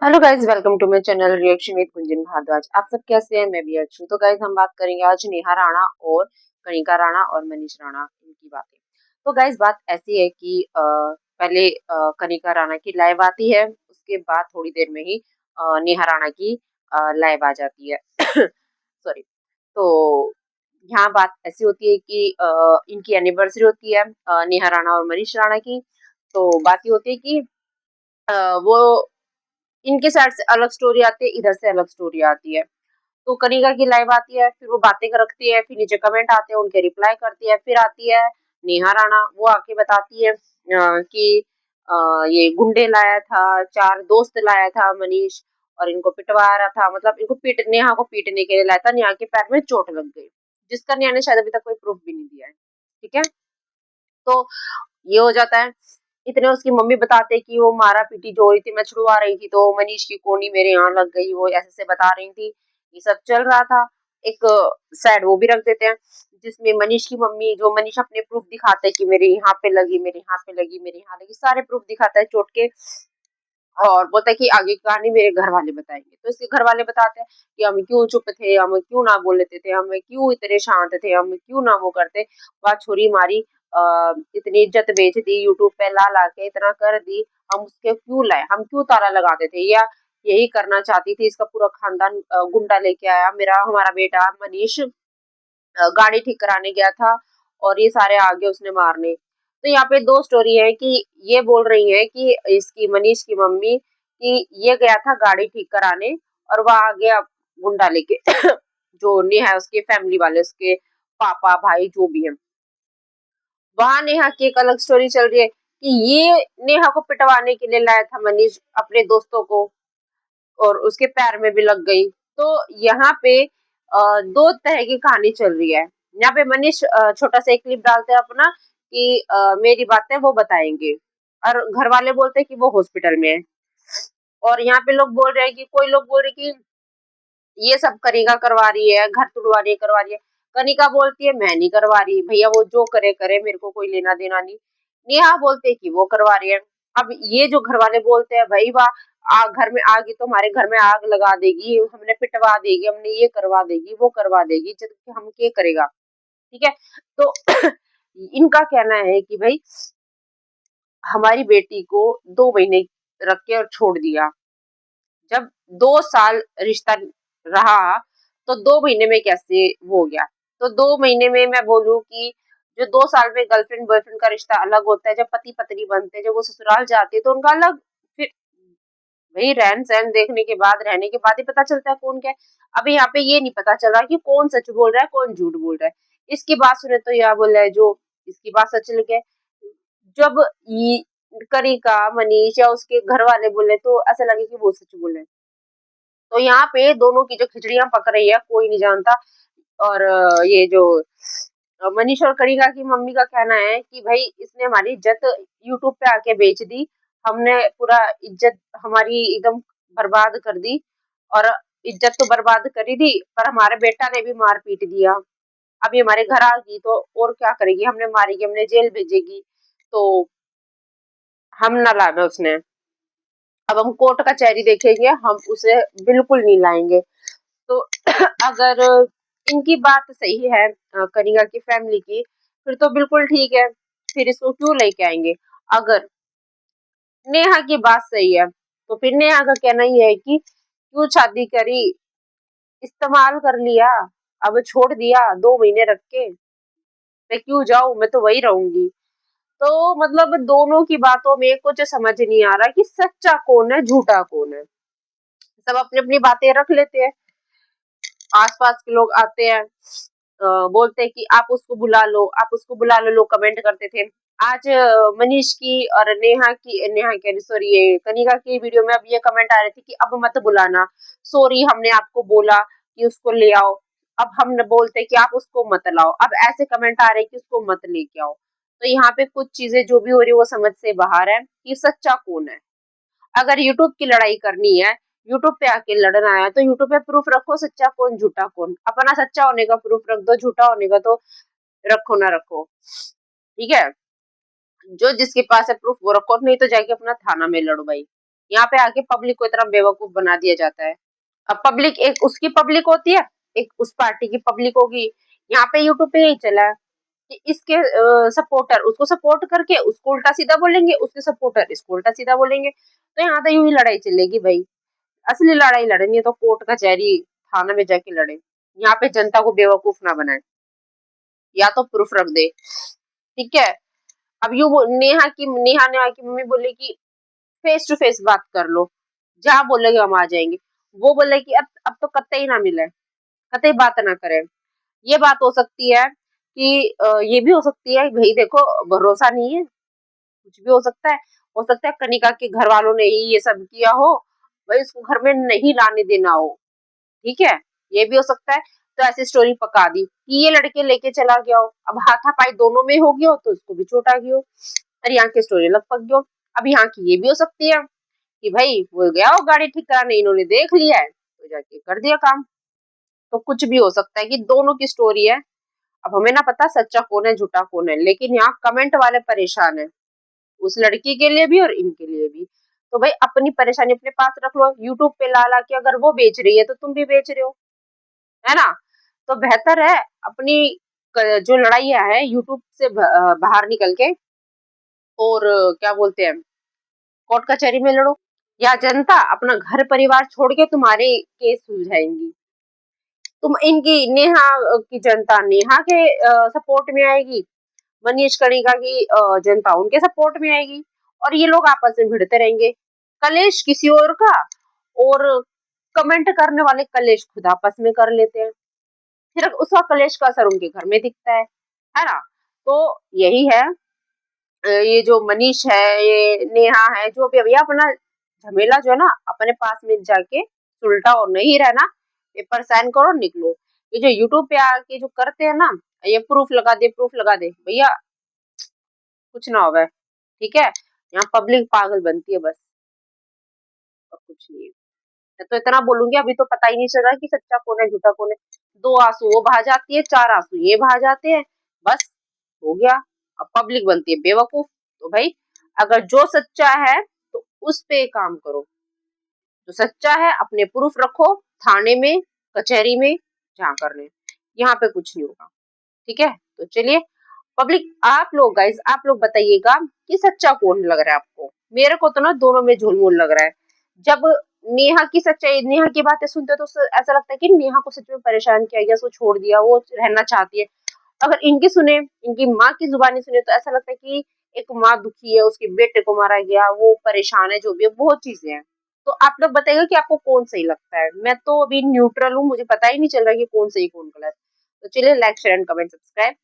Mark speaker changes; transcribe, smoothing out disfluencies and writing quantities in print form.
Speaker 1: Hello guys, welcome to my channel reaction with Kunjan Bhardwaj. आप सब कैसे हैं? मैं भी अच्छी हूँ। तो गाइज हम बात करेंगे आज नेहा राणा और कनिका राणा और मनीष राणा इनकी बातें। तो गाइज बात ऐसी है कि पहले कनिका राणा की लाइव आती है, उसके बाद थोड़ी देर में ही नेहा राणा की लाइव आ जाती है। सॉरी। तो यहाँ बात ऐसी होती है कि इनकी एनिवर्सरी होती है, नेहा राणा और मनीष राणा की। तो बात ये होती है कि वो इनके साइड से अलग स्टोरी आती है, इधर से अलग स्टोरी आती है। तो कनिका की लाइव आती है, फिर वो बातें रखती है, फिर नीचे कमेंट आते हैं, उनके रिप्लाई करती है, फिर आती है नेहा राणा, वो आके बताती है कि ये गुंडे लाया था, 4 दोस्त लाया था मनीष और इनको पिटवा रहा था, मतलब इनको नेहा को पीटने के लिए लाया था, नेहा के पैर में चोट लग गई, जिसका नेहा ने शायद अभी तक कोई प्रूफ भी नहीं दिया है। ठीक है? तो ये हो जाता है। इतने उसकी मम्मी बताते कि वो मारा-पीटी जो हो रही थी, मैं छुड़वा रही थी, तो मनीष की कोनी मेरे यहाँ लग गई, वो ऐसे-ऐसे बता रही थी। ये सब चल रहा था। एक साइड वो भी रख देते हैं, जिसमें मनीष की मम्मी, जो मनीष अपने प्रूफ दिखाते हैं कि मेरे यहाँ पे लगी, मेरे यहाँ पे लगी, मेरे यहाँ लगी, सारे प्रूफ दिखाता है चोट के। और बोलता है कि आगे की कहानी मेरे घर वाले बताएंगे। तो इसके घर वाले बताते हैं कि हम क्यों चुप थे, हम क्यों ना बोल लेते थे, हम क्यों इतने शांत थे, हम क्यों ना वो करते। वह छोरी मारी, इतनी इज्जत बेच दी, यूट्यूब पे ला ला के इतना कर दी, हम उसके क्यों लाए, हम क्यों ताला लगाते थे, या यही करना चाहती थी। इसका पूरा खानदान गुंडा लेके आया, मेरा हमारा बेटा मनीष गाड़ी ठीक कराने गया था और ये सारे आ गए उसने मारने। तो यहाँ पे 2 स्टोरी है कि ये बोल रही है कि इसकी मनीष की मम्मी कि ये गया था गाड़ी ठीक कराने और वह आ गया गुंडा लेके। जो नेहा है उसके फैमिली वाले, उसके पापा भाई जो भी है। वहां नेहा की एक अलग स्टोरी चल रही है कि ये नेहा को पिटवाने के लिए लाया था मनीष अपने दोस्तों को, और उसके पैर में भी लग गई। तो यहाँ पे 2 तरह की कहानी चल रही है। यहाँ पे मनीष छोटा सा एक क्लिप डालते हैं अपना कि मेरी बातें वो बताएंगे, और घर वाले बोलते हैं कि वो हॉस्पिटल में है। और यहाँ पे लोग बोल रहे हैं कि कोई लोग बोल रहे हैं कि ये सब कनिका करवा रही है, घर तुड़वा रही है, करवा रही है। कनिका बोलती है मैं नहीं करवा रही, भैया वो जो करे करे, मेरे को कोई लेना देना नहीं। नेहा बोलते है कि वो करवा रही है। अब ये जो घर वाले बोलते हैं भाई वाह, घर में आग, तो हमारे घर में आग लगा देगी, हमने पिटवा देगी, हमने ये करवा देगी, वो करवा देगी, जबकि हम क्या करेगा। ठीक है? तो इनका कहना है कि भाई हमारी बेटी को 2 महीने रख के और छोड़ दिया। जब 2 साल रिश्ता रहा, तो 2 महीने में कैसे वो हो गया। तो 2 महीने में मैं बोलूं कि जो 2 साल में गर्लफ्रेंड बॉयफ्रेंड का रिश्ता अलग होता है, जब पति पत्नी बनते हैं, जब वो ससुराल जाते हैं तो उनका अलग। फिर वही रहन सहन देखने के बाद, रहने के बाद ही पता चलता है कौन क्या है। अभी यहाँ पे ये नहीं पता चल रहा कि कौन सच बोल रहा है, कौन झूठ बोल रहा है। इसकी बात सुने तो यह बोल रहा है जो इसकी बात सच लगे। जब ये कनिका मनीष या उसके घर वाले बोले तो ऐसा लगे कि वो सच बोले। तो यहाँ पे दोनों की जो खिचड़ियाँ पक रही है कोई नहीं जानता। और ये जो मनीष और कनिका की मम्मी का कहना है कि भाई इसने हमारी इज्जत यूट्यूब पे आके बेच दी, हमने पूरा इज्जत हमारी एकदम बर्बाद कर दी। और इज्जत तो बर्बाद कर ही दी, पर हमारे बेटा ने भी मार पीट दिया। अभी हमारे घर आ गई तो और क्या करेगी, हमने मारेगी, हमने जेल भेजेगी, तो हम ना लाना उसने। अब हम कोर्ट कचहरी देखेंगे, हम उसे बिल्कुल नहीं लाएंगे। तो अगर इनकी बात सही है, कनिका की फैमिली की, फिर तो बिल्कुल ठीक है, फिर इसको क्यों लेके आएंगे। अगर नेहा की बात सही है, तो फिर नेहा का कहना ही है कि क्यों शादी करी, इस्तेमाल कर लिया, अब छोड़ दिया 2 महीने रख के, मैं क्यों जाऊं, मैं तो वही रहूंगी। तो मतलब दोनों की बातों में कुछ समझ नहीं आ रहा कि सच्चा कौन है, झूठा कौन है। सब अपनी अपनी बातें रख लेते हैं। आस-पास के लोग आते हैं, बोलते हैं कि आप उसको बुला लो, आप उसको बुला लो, लोग कमेंट करते थे। आज मनीष की और नेहा की सॉरी, ये कनिका की वीडियो में अब ये कमेंट आ रहे थे कि अब मत बुलाना, सॉरी हमने आपको बोला कि उसको ले आओ, अब हम बोलते हैं कि आप उसको मत लाओ। अब ऐसे कमेंट आ रहे हैं कि उसको मत लेके आओ। तो यहाँ पे कुछ चीजें जो भी हो रही है वो समझ से बाहर है कि सच्चा कौन है। अगर यूट्यूब की लड़ाई करनी है, यूट्यूब पे आके लड़ना है, तो यूट्यूब पे प्रूफ रखो, सच्चा कौन झूठा कौन। अपना सच्चा होने का प्रूफ रख दो, झूठा होने का तो रखो ना रखो। ठीक है? जो जिसके पास है प्रूफ वो रखो, नहीं तो जाके अपना थाना में लड़ो भाई। यहाँ पे आके पब्लिक को इतना बेवकूफ बना दिया जाता है। अब पब्लिक एक उसकी पब्लिक होती है, एक उस पार्टी की पब्लिक होगी। यहाँ पे यूट्यूब पे यही चला है कि इसके सपोर्टर उसको सपोर्ट करके उसको उल्टा सीधा बोलेंगे, उसके सपोर्टर इसको उल्टा सीधा बोलेंगे। तो यहाँ तो यूं ही लड़ाई चलेगी भाई। असली लड़ाई लड़नी है तो कोर्ट कचहरी थाना में जाके लड़े। यहाँ पे जनता को बेवकूफ ना बनाए, या तो प्रूफ रख दे। ठीक है। अब नेहा की मम्मी बोले कि फेस टू फेस बात कर लो, जहाँ बोलेगे हम आ जाएंगे। वो बोले कि अब तो कतई ना मिले, कतई बात ना करें। ये बात हो सकती है कि ये भी हो सकती है भाई देखो, भरोसा नहीं है, कुछ भी हो सकता है। हो सकता है कनिका के घर वालों ने ही ये सब किया हो, भाई उसको घर में नहीं लाने देना हो। ठीक है, ये भी हो सकता है। तो ऐसी स्टोरी पका दी कि ये लड़के लेके चला गया हो, अब हाथापाई दोनों में हो गया हो तो उसको भी चोट आ गई हो, और यहाँ की स्टोरी अलग पक गयो। अब यहाँ की ये भी हो सकती है कि भाई वो गया हो गाड़ी ठीक कराने, इन्होंने देख लिया है तो जाके कर दिया काम। तो कुछ भी हो सकता है कि दोनों की स्टोरी है। अब हमें ना पता सच्चा कौन है झूठा कौन है, लेकिन यहाँ कमेंट वाले परेशान है, उस लड़की के लिए भी और इनके लिए भी। तो भाई अपनी परेशानी अपने पास रख लो, यूट्यूब पे ला ला के अगर वो बेच रही है तो तुम भी बेच रहे हो, है ना। तो बेहतर है अपनी जो लड़ाइयाँ है यूट्यूब से बाहर निकल के, और क्या बोलते हैं, कोर्ट कचहरी में लड़ो, या जनता अपना घर परिवार छोड़ के तुम्हारे केस सुलझाएंगी। तुम इनकी नेहा की जनता नेहा के सपोर्ट में आएगी, मनीष कणिका की जनता उनके सपोर्ट में आएगी, और ये लोग आपस में भिड़ते रहेंगे। कलेश किसी और का, और कमेंट करने वाले कलेश खुद आपस में कर लेते हैं, फिर उसका कलेश का असर उनके घर में दिखता है ना। तो यही है, ये जो मनीष है, ये नेहा है, जो भी भैया अपना झमेला जो है ना अपने पास में जाके सुलटा और नहीं रहना, पेपर साइन करो निकलो। ये जो यूट्यूब पे आके जो करते हैं ना, ये प्रूफ लगा दे भैया, कुछ ना होगा। ठीक है, यहाँ पब्लिक पागल बनती है बस, और कुछ नहीं है। मैं तो इतना बोलूंगी, अभी तो पता ही नहीं चल रहा कि सच्चा कौन है झूठा कौन है। दो आंसू वो बहा जाती है, चार आंसू ये बहा जाते हैं, बस हो गया। अब पब्लिक बनती है बेवकूफ। तो भाई अगर जो सच्चा है तो उस पे काम करो, जो सच्चा है अपने प्रूफ रखो, थाने में कचहरी में जहाँ करने, यहाँ पे कुछ नहीं होगा। ठीक है, तो चलिए पब्लिक, आप लोग गाइस आप लोग बताइएगा कि सच्चा कौन लग रहा है आपको। मेरे को तो ना दोनों में झुलमुल लग रहा है। जब नेहा की बातें सुनते हैं तो ऐसा लगता है कि नेहा को सच में परेशान किया गया, उसको छोड़ दिया, वो रहना चाहती है। अगर इनकी सुने, इनकी माँ की जुबानी सुने, तो ऐसा लगता है कि एक माँ दुखी है, उसके बेटे को मारा गया, वो परेशान है, जो भी है बहुत चीजें हैं। तो आप लोग बताइएगा कि आपको कौन सही लगता है। मैं तो अभी न्यूट्रल हूँ, मुझे पता ही नहीं चल रहा कि कौन सही कौन गलत। तो चलिए like share and comment subscribe.